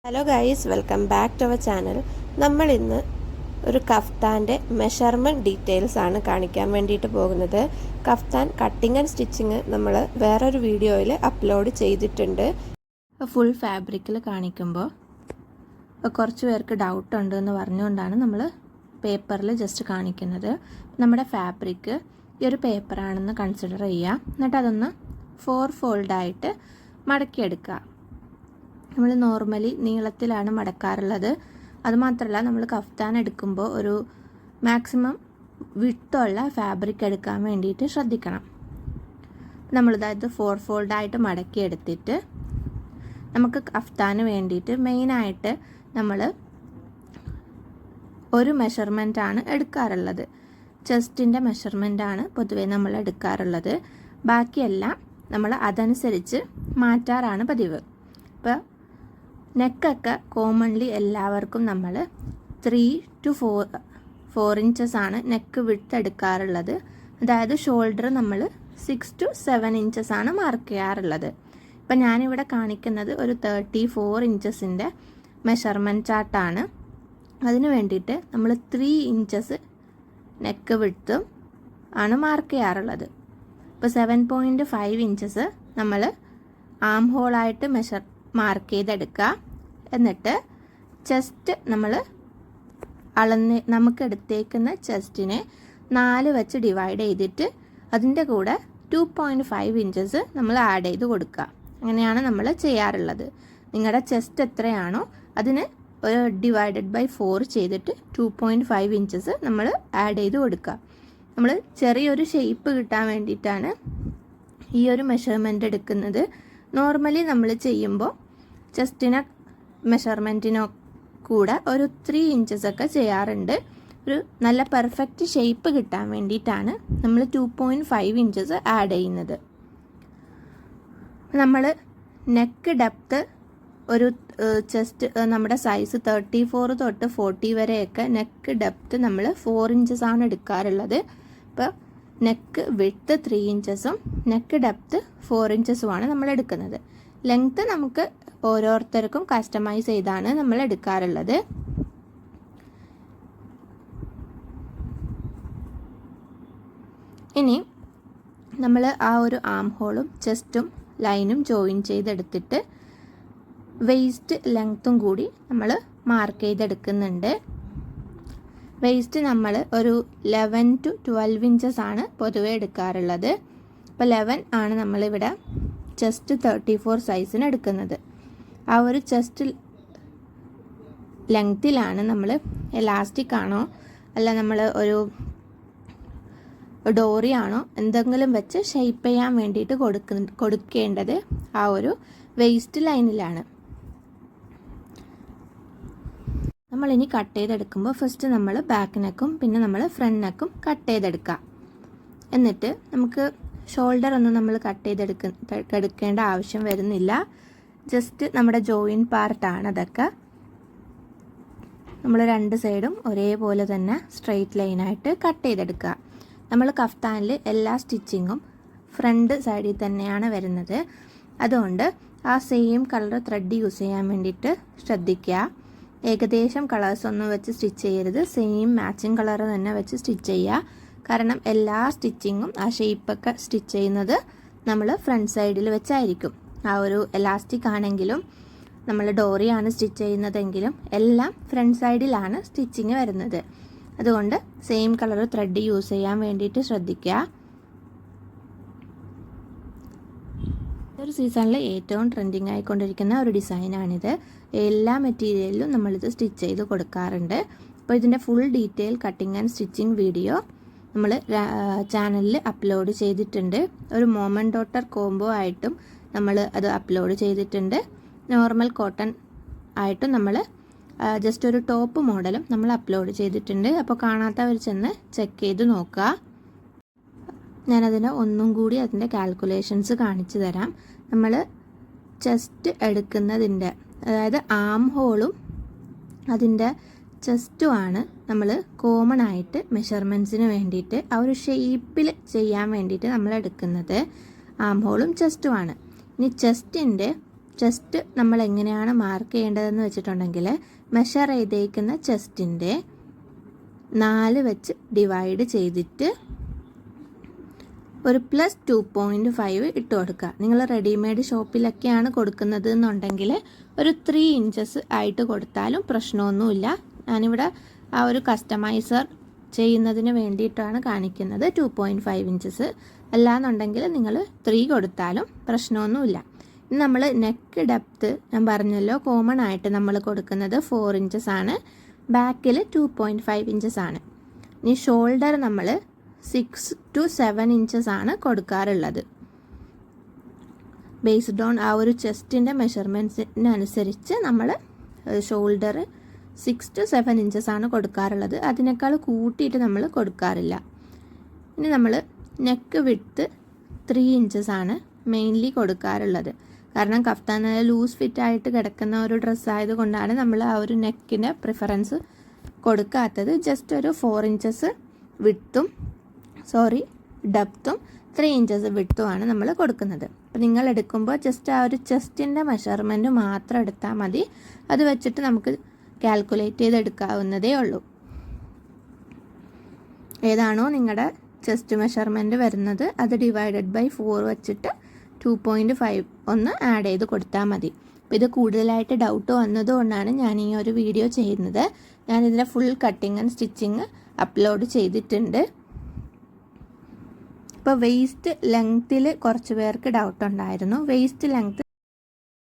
Hello guys, welcome back to our channel. നമ്മൾ ഇന്ന് ഒരു കഫ്താൻ്റെ മെഷർമെൻറ്റ് ഡീറ്റെയിൽസ് ആണ് കാണിക്കാൻ വേണ്ടിയിട്ട് പോകുന്നത്. കഫ്താൻ കട്ടിങ് ആൻഡ് സ്റ്റിച്ചിങ് നമ്മൾ വേറൊരു വീഡിയോയിൽ അപ്ലോഡ് ചെയ്തിട്ടുണ്ട്. ഫുൾ ഫാബ്രിക്കിൽ കാണിക്കുമ്പോൾ കുറച്ച് പേർക്ക് ഡൗട്ട് ഉണ്ട് എന്ന് പറഞ്ഞുകൊണ്ടാണ് നമ്മൾ പേപ്പറിൽ ജസ്റ്റ് കാണിക്കുന്നത്. നമ്മുടെ ഫാബ്രിക്ക് ഈ ഒരു പേപ്പറാണെന്ന് കൺസിഡർ ചെയ്യുക. എന്നിട്ട് അതൊന്ന് 4 ഫോൾഡായിട്ട് മടക്കിയെടുക്കുക. നമ്മൾ നോർമലി നീളത്തിലാണ് മടക്കാറുള്ളത്. അതുമാത്രമല്ല, നമ്മൾ കഫ്താൻ എടുക്കുമ്പോൾ ഒരു മാക്സിമം വിട്ടുള്ള ഫാബ്രിക് എടുക്കാൻ വേണ്ടിയിട്ട് ശ്രദ്ധിക്കണം. നമ്മളിതായത് 4 ഫോൾഡായിട്ട് മടക്കിയെടുത്തിട്ട് നമുക്ക് കഫ്താന് വേണ്ടിയിട്ട് മെയിനായിട്ട് നമ്മൾ ഒരു മെഷർമെൻറ്റാണ് എടുക്കാറുള്ളത്. ചെസ്റ്റിൻ്റെ മെഷർമെൻറ്റാണ് പൊതുവേ നമ്മൾ എടുക്കാറുള്ളത്. ബാക്കിയെല്ലാം നമ്മൾ അതനുസരിച്ച് മാറ്റാറാണ് പതിവ്. ഇപ്പോൾ നെക്കൊക്കെ കോമൺലി എല്ലാവർക്കും നമ്മൾ 3 to 4 ഇഞ്ചസ് ആണ് നെക്ക് വിഡ്ത്ത് എടുക്കാറുള്ളത്. അതായത് ഷോൾഡർ നമ്മൾ 6 to 7 ഇഞ്ചസ് ആണ് മാർക്ക് ചെയ്യാറുള്ളത്. ഇപ്പം ഞാനിവിടെ കാണിക്കുന്നത് ഒരു 34 ഇഞ്ചസിൻ്റെ മെഷർമെൻറ്റ് ചാർട്ടാണ്. അതിന് വേണ്ടിയിട്ട് നമ്മൾ 3 ഇഞ്ചസ് നെക്ക് വിഡ്ത്തും ആണ് മാർക്ക് ചെയ്യാറുള്ളത്. ഇപ്പോൾ 7.5 ഇഞ്ചസ് നമ്മൾ ആം ഹോളായിട്ട് മാർക്ക് ചെയ്തെടുക്കുക. എന്നിട്ട് ചെസ്റ്റ് നമ്മൾ നമുക്ക് എടുത്തേക്കുന്ന ചെസ്റ്റിനെ 4 വെച്ച് ഡിവൈഡ് ചെയ്തിട്ട് അതിൻ്റെ കൂടെ 2.5 ഇഞ്ചസ് നമ്മൾ ആഡ് ചെയ്ത് കൊടുക്കുക. അങ്ങനെയാണ് നമ്മൾ ചെയ്യാറുള്ളത്. നിങ്ങളുടെ ചെസ്റ്റ് എത്രയാണോ അതിന് ഒരു ഡിവൈഡഡ് ബൈ 4 ചെയ്തിട്ട് 2.5 ഇഞ്ചസ് നമ്മൾ ആഡ് ചെയ്ത് കൊടുക്കുക. നമ്മൾ ചെറിയൊരു ഷേപ്പ് കിട്ടാൻ വേണ്ടിയിട്ടാണ് ഈ ഒരു മെഷർമെൻറ്റ് എടുക്കുന്നത്. നോർമലി നമ്മൾ ചെയ്യുമ്പോൾ ചെസ്റ്റിനെ മെഷർമെൻറ്റിനോ കൂടെ ഒരു 3 ഇഞ്ചസ് ഒക്കെ ചെയ്യാറുണ്ട്. ഒരു നല്ല പെർഫെക്റ്റ് ഷേപ്പ് കിട്ടാൻ വേണ്ടിയിട്ടാണ് നമ്മൾ 2.5 ഇഞ്ചസ് ആഡ് ചെയ്യുന്നത്. നമ്മൾ നെക്ക് ഡെപ്ത്ത് ഒരു ചെസ്റ്റ് നമ്മുടെ സൈസ് 34 തൊട്ട് 40 വരെയൊക്കെ നെക്ക് ഡെപ്ത്ത് നമ്മൾ 4 ഇഞ്ചസ് ആണ് എടുക്കാറുള്ളത്. ഇപ്പോൾ നെക്ക് വിഡ്ത്ത് 3 ഇഞ്ചസും നെക്ക് ഡെപ്ത്ത് 4 ഇഞ്ചസുമാണ് നമ്മൾ എടുക്കുന്നത്. ലെങ്ത്ത് നമുക്ക് ഓരോരുത്തർക്കും കസ്റ്റമൈസ് ചെയ്താണ് നമ്മൾ എടുക്കാറുള്ളത്. ഇനി നമ്മൾ ആ ഒരു ആം ഹോളും ചെസ്റ്റും ലൈനും ജോയിൻ ചെയ്തെടുത്തിട്ട് വെയ്സ്റ്റ് ലെങ്ത്തും കൂടി നമ്മൾ മാർക്ക് ചെയ്തെടുക്കുന്നുണ്ട്. വെയ്സ്റ്റ് നമ്മൾ ഒരു 11 to 12 ഇഞ്ചസ് ആണ് പൊതുവേ എടുക്കാറുള്ളത്. ഇപ്പോൾ 11 ആണ് നമ്മളിവിടെ ചെസ്റ്റ് 34 സൈസിന് എടുക്കുന്നത്. ആ ഒരു ചെസ്റ്റ് ലെങ്ത്തിലാണ് നമ്മൾ എലാസ്റ്റിക് ആണോ അല്ല നമ്മൾ ഒരു ഡോറി ആണോ എന്തെങ്കിലും വെച്ച് ഷേപ്പ് ചെയ്യാൻ വേണ്ടിയിട്ട് കൊടുക്കേണ്ടത് ആ ഒരു വെയ്സ്റ്റ് ലൈനിലാണ്. നമ്മളിനി കട്ട് ചെയ്തെടുക്കുമ്പോൾ ഫസ്റ്റ് നമ്മൾ ബാക്ക് നെക്കും പിന്നെ നമ്മൾ ഫ്രണ്ട് നെക്കും കട്ട് ചെയ്തെടുക്കുക. എന്നിട്ട് നമുക്ക് ഷോൾഡർ ഒന്നും നമ്മൾ കട്ട് ചെയ്തെടുക്കേണ്ട ആവശ്യം വരുന്നില്ല. ജസ്റ്റ് നമ്മുടെ ജോയിൻ പാർട്ടാണ് അതൊക്കെ. നമ്മൾ 2 സൈഡും ഒരേപോലെ തന്നെ സ്ട്രെയിറ്റ് ലൈനായിട്ട് കട്ട് ചെയ്തെടുക്കുക. നമ്മൾ കഫ്താനിൽ എല്ലാ സ്റ്റിച്ചിങ്ങും ഫ്രണ്ട് സൈഡിൽ തന്നെയാണ് വരുന്നത്. അതുകൊണ്ട് ആ സെയിം കളർ ത്രെഡ് യൂസ് ചെയ്യാൻ വേണ്ടിയിട്ട് ശ്രദ്ധിക്കുക. ഏകദേശം കളേഴ്സ് ഒന്നും വെച്ച് സ്റ്റിച്ച് ചെയ്യരുത്. സെയിം മാച്ചിങ് കളർ തന്നെ വെച്ച് സ്റ്റിച്ച് ചെയ്യുക. കാരണം എല്ലാ സ്റ്റിച്ചിങ്ങും ആ ഷേപ്പൊക്കെ സ്റ്റിച്ച് ചെയ്യുന്നത് നമ്മൾ ഫ്രണ്ട് സൈഡിൽ വെച്ചായിരിക്കും. ആ ഒരു എലാസ്റ്റിക് ആണെങ്കിലും നമ്മൾ ഡോറിയാണ് സ്റ്റിച്ച് ചെയ്യുന്നതെങ്കിലും എല്ലാം ഫ്രണ്ട് സൈഡിലാണ് സ്റ്റിച്ചിങ് വരുന്നത്. അതുകൊണ്ട് സെയിം കളർ ത്രെഡ് യൂസ് ചെയ്യാൻ വേണ്ടിയിട്ട് ശ്രദ്ധിക്കുക. ഒരു സീസണിൽ ഏറ്റവും ട്രെൻഡിങ് ആയിക്കൊണ്ടിരിക്കുന്ന ഒരു ഡിസൈനാണിത്. എല്ലാ മെറ്റീരിയലിലും നമ്മളിത് സ്റ്റിച്ച് ചെയ്ത് കൊടുക്കാറുണ്ട്. അപ്പോൾ ഇതിൻ്റെ full detail cutting and stitching video നമ്മൾ ചാനലിൽ അപ്ലോഡ് ചെയ്തിട്ടുണ്ട്. ഒരു മോമൻ ഡോട്ടർ കോംബോ ആയിട്ടും നമ്മൾ അത് അപ്ലോഡ് ചെയ്തിട്ടുണ്ട്. നോർമൽ കോട്ടൺ ആയിട്ടും നമ്മൾ ജസ്റ്റ് ഒരു ടോപ്പ് മോഡലും നമ്മൾ അപ്ലോഡ് ചെയ്തിട്ടുണ്ട്. അപ്പോൾ കാണാത്തവർ ചെന്ന് ചെക്ക് ചെയ്ത് നോക്കുക. ഞാനതിന് ഒന്നും കൂടി അതിൻ്റെ കാൽക്കുലേഷൻസ് കാണിച്ചു തരാം. നമ്മൾ ചെസ്റ്റ് എടുക്കുന്നതിൻ്റെ അതായത് ആം ഹോളും അതിൻ്റെ ചെസ്റ്റുമാണ് നമ്മൾ കോമൺ ആയിട്ട് മെഷർമെൻറ്റ്സിന് വേണ്ടിയിട്ട് ആ ഒരു ഷേപ്പിൽ ചെയ്യാൻ വേണ്ടിയിട്ട് നമ്മൾ എടുക്കുന്നത്. ആം ഹോളും ചെസ്റ്റുമാണ്. ഇനി ചെസ്റ്റിൻ്റെ ചെസ്റ്റ് നമ്മൾ എങ്ങനെയാണ് മാർക്ക് ചെയ്യേണ്ടതെന്ന് വെച്ചിട്ടുണ്ടെങ്കിൽ മെഷർ ചെയ്തേക്കുന്ന ചെസ്റ്റിൻ്റെ 4 വെച്ച് ഡിവൈഡ് ചെയ്തിട്ട് ഒരു +2.5 ഇട്ട് കൊടുക്കുക. നിങ്ങൾ റെഡിമെയ്ഡ് ഷോപ്പിലൊക്കെയാണ് കൊടുക്കുന്നത് എന്നുണ്ടെങ്കിൽ ഒരു 3 ഇഞ്ചസ് ആയിട്ട് കൊടുത്താലും പ്രശ്നമൊന്നുമില്ല. ഞാനിവിടെ ആ ഒരു കസ്റ്റമൈസർ ചെയ്യുന്നതിന് വേണ്ടിയിട്ടാണ് കാണിക്കുന്നത് 2.5 ഇഞ്ചസ്. അല്ലാന്നുണ്ടെങ്കിൽ നിങ്ങൾ 3 കൊടുത്താലും പ്രശ്നമൊന്നുമില്ല. ഇനി നമ്മൾ നെക്ക് ഡെപ്ത്ത് ഞാൻ പറഞ്ഞല്ലോ കോമൺ ആയിട്ട് നമ്മൾ കൊടുക്കുന്നത് 4 ഇഞ്ചസ് ആണ്. ബാക്കിൽ 2.5 ഇഞ്ചസ് ആണ്. ഇനി ഷോൾഡർ നമ്മൾ 6 to 7 ഇഞ്ചസ് ആണ് കൊടുക്കാറുള്ളത്. ബേസ്ഡ് ഓൺ ആ ഒരു ചെസ്റ്റിൻ്റെ മെഷർമെൻറ്റ്സിനനുസരിച്ച് നമ്മൾ ഷോൾഡർ 6 to 7 ഇഞ്ചസ് ആണ് കൊടുക്കാറുള്ളത്. അതിനേക്കാൾ കൂട്ടിയിട്ട് നമ്മൾ കൊടുക്കാറില്ല. ഇനി നമ്മൾ നെക്ക് വിഡ്ത്ത് 3 ഇഞ്ചസ് ആണ് മെയിൻലി കൊടുക്കാറുള്ളത്. കാരണം കഫ്താൻ ലൂസ് ഫിറ്റ് ആയിട്ട് കിടക്കുന്ന ഒരു ഡ്രസ്സായത് കൊണ്ടാണ് നമ്മൾ ആ ഒരു നെക്കിൻ്റെ പ്രിഫറൻസ് കൊടുക്കാത്തത്. ജസ്റ്റ് ഒരു 4 ഇഞ്ചസ് ഡെപ്ത്തും 3 ഇഞ്ചസ് വിഡ്ത്തുമാണ് നമ്മൾ കൊടുക്കുന്നത്. അപ്പോൾ നിങ്ങൾ എടുക്കുമ്പോൾ ജസ്റ്റ് ആ ഒരു ചെസ്റ്റിൻ്റെ മെഷർമെൻറ്റ് മാത്രം എടുത്താൽ മതി. അത് വെച്ചിട്ട് നമുക്ക് കാൽക്കുലേറ്റ് ചെയ്തെടുക്കാവുന്നതേ ഉള്ളൂ. ഏതാണോ നിങ്ങളുടെ ചെസ്റ്റ് മെഷർമെൻറ്റ് വരുന്നത് അത് ഡിവൈഡഡ് ബൈ 4 വെച്ചിട്ട് 2.5 ഒന്ന് ആഡ് ചെയ്ത് കൊടുത്താൽ മതി. അപ്പോൾ ഇത് കൂടുതലായിട്ട് ഡൗട്ട് വന്നതുകൊണ്ടാണ് ഞാൻ ഈ ഒരു വീഡിയോ ചെയ്യുന്നത്. ഞാനിതിൻ്റെ full cutting and stitching upload ചെയ്തിട്ടുണ്ട്. ഇപ്പോൾ വെയ്സ്റ്റ് ലെങ്ത്തിൽ കുറച്ച് പേർക്ക് ഡൗട്ട് ഉണ്ടായിരുന്നു. വെയ്സ്റ്റ് ലെങ്ത്ത്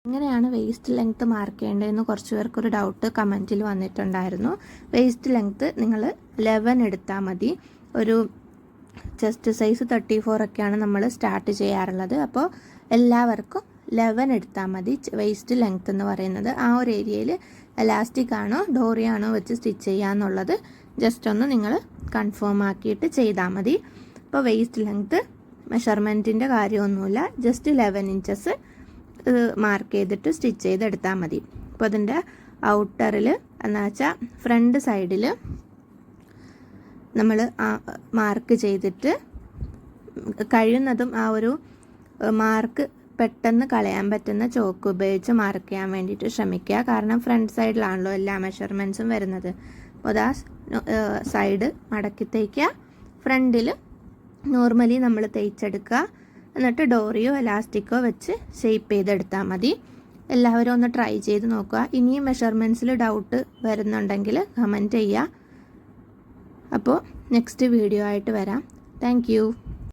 എങ്ങനെയാണ് വെയ്സ്റ്റ് ലെങ്ത്ത് മാർക്ക് ചെയ്യേണ്ടതെന്ന് കുറച്ച് പേർക്കൊരു ഡൗട്ട് കമൻറ്റിൽ വന്നിട്ടുണ്ടായിരുന്നു. വെയ്സ്റ്റ് ലെങ്ത്ത് നിങ്ങൾ 11 എടുത്താൽ മതി. ഒരു ചെസ്റ്റ് സൈസ് 34 ഒക്കെയാണ് നമ്മൾ സ്റ്റാർട്ട് ചെയ്യാറുള്ളത്. അപ്പോൾ എല്ലാവർക്കും 11 എടുത്താൽ മതി വെയ്സ്റ്റ് ലെങ്ത്ത് എന്ന് പറയുന്നത്. ആ ഒരു ഏരിയയിൽ എലാസ്റ്റിക് ആണോ ഡോറിയാണോ വെച്ച് സ്റ്റിച്ച് ചെയ്യാന്നുള്ളത് ജസ്റ്റ് ഒന്ന് നിങ്ങൾ കൺഫേം ആക്കിയിട്ട് ചെയ്താൽ മതി. അപ്പോൾ വെയ്സ്റ്റ് ലെങ്ത്ത് മെഷർമെൻറ്റിൻ്റെ കാര്യമൊന്നുമില്ല. ജസ്റ്റ് 11 ഇഞ്ചസ് മാർക്ക് ചെയ്തിട്ട് സ്റ്റിച്ച് ചെയ്തെടുത്താൽ മതി. അപ്പോൾ അതിൻ്റെ ഔട്ടറിൽ എന്ന് വെച്ചാൽ ഫ്രണ്ട് സൈഡിൽ നമ്മൾ മാർക്ക് ചെയ്തിട്ട് കഴിയുന്നതും ആ ഒരു മാർക്ക് പെട്ടെന്ന് കളയാൻ പറ്റുന്ന ചോക്ക് ഉപയോഗിച്ച് മാർക്ക് ചെയ്യാൻ വേണ്ടിയിട്ട് ശ്രമിക്കുക. കാരണം ഫ്രണ്ട് സൈഡിലാണല്ലോ എല്ലാ മെഷർമെൻറ്റ്സും വരുന്നത്. അപ്പോൾ അത് ആ സൈഡ് മടക്കി തേക്കുക. ഫ്രണ്ടിൽ നോർമലി നമ്മൾ തേച്ചെടുക്കുക. എന്നിട്ട് ഡോറിയോ എലാസ്റ്റിക്കോ വെച്ച് ഷേപ്പ് ചെയ്തെടുത്താൽ മതി. എല്ലാവരും ഒന്ന് ട്രൈ ചെയ്ത് നോക്കുക. ഇനിയും മെഷർമെൻറ്റ്സിൽ ഡൗട്ട് വരുന്നുണ്ടെങ്കിൽ കമൻറ്റ് ചെയ്യുക. അപ്പോൾ നെക്സ്റ്റ് വീഡിയോ ആയിട്ട് വരാം. Thank you.